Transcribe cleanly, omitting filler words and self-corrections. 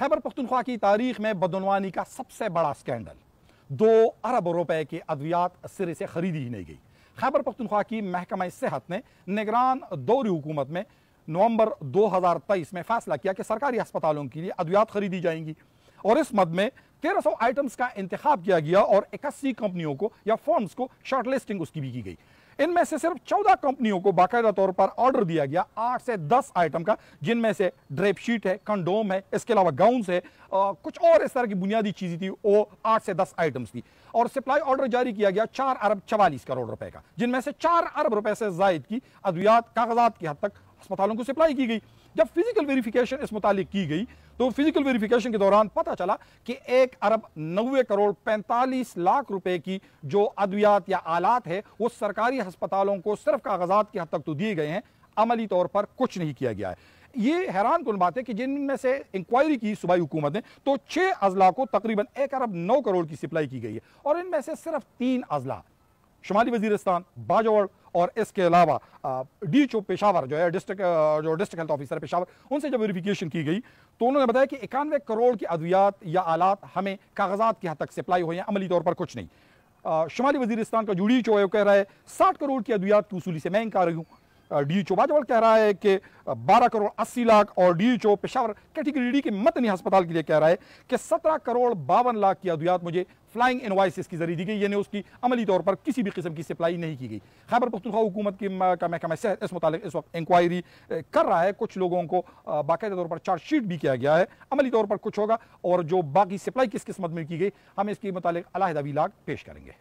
खैबर पख्तूनख्वा की तारीख में बदनवानी का सबसे बड़ा स्कैंडल, 2 अरब रुपए की अद्वियात सिरे से खरीदी ही नहीं गई। खैबर पख्तूनख्वा की महकमा सेहत ने निगरान दौरी हुकूमत में नवंबर 2023 में फैसला किया कि सरकारी अस्पतालों के लिए अद्वियात खरीदी जाएंगी और इस मद में 1300 आइटम्स का इंतखाब किया गया और 81 कंपनियों को या फर्म्स को शॉर्टलिस्टिंग उसकी भी की गई। इनमें से सिर्फ 14 कंपनियों को बाकायदा तौर पर ऑर्डर दिया गया 8 से 10 आइटम का, जिनमें से ड्रेप शीट है, कंडोम है, इसके अलावा गाउन्स है, कुछ और इस तरह की बुनियादी चीजें थी, वो 8 से 10 आइटम्स थी। और सप्लाई ऑर्डर जारी किया गया 4 अरब 44 करोड़ रुपए का, जिनमें से 4 अरब रुपए से जायद की अद्वियात कागजात की हद तक अस्पतालों को सप्लाई की गई। जब फिजिकल वेरिफिकेशन इस मुतालिक की गई तो फिजिकल वेरिफिकेशन के दौरान पता चला कि 1 अरब 90 करोड़ 45 लाख रुपए की जो अद्वियात या आलात है वो सरकारी अस्पतालों को सिर्फ कागजात की हद तक तो दिए गए हैं, अमली तौर पर कुछ नहीं किया गया है। ये हैरान कुन बात है कि जिनमें से इंक्वायरी की सूबाई हुकूमत ने तो 6 अजला को तकरीबन 1 अरब 9 करोड़ की सप्लाई की गई है और इनमें से सिर्फ 3 अजला शुमाली वजीरिस्तान, बाजौड़ और इसके अलावा डीएचओ पेशावर जो है डिस्ट्रिक्ट हेल्थ ऑफिसर पेशावर, उनसे जब वेरिफिकेशन की गई तो उन्होंने बताया कि 91 करोड़ की अद्वियात या आलात हमें कागजात की हद तक सप्लाई हुई हैं, अमली तौर पर कुछ नहीं। शुमाली वजीरिस्तान का जो डीएचओ है वो कह रहा है 60 करोड़ की अद्वियात की वसूली से मैं इंकार हूँ। डीएचओ बाजौड़ कह रहा है कि 12 करोड़ 80 लाख और डीएचओ पेशावर कैटेगरी डी के मतनी अस्पताल के लिए कह रहा है कि 17 करोड़ 52 लाख की अद्वियात मुझे फ्लाइंग इनवॉइसेस की जरिए दी गई, यानी उसकी अमली तौर पर किसी भी किस्म की सप्लाई नहीं की गई। खैबर पख्तूनख्वा हुकूमत का महकमा सेहत इस मुतालिक इस वक्त इंक्वायरी कर रहा है। कुछ लोगों को बाकायदा तौर पर चार्जशीट भी किया गया है, अमली तौर पर कुछ होगा और जो बाकी सप्लाई किस किस्मत में की गई हम इसके मुतालिक अलहदा इलाग पेश करेंगे।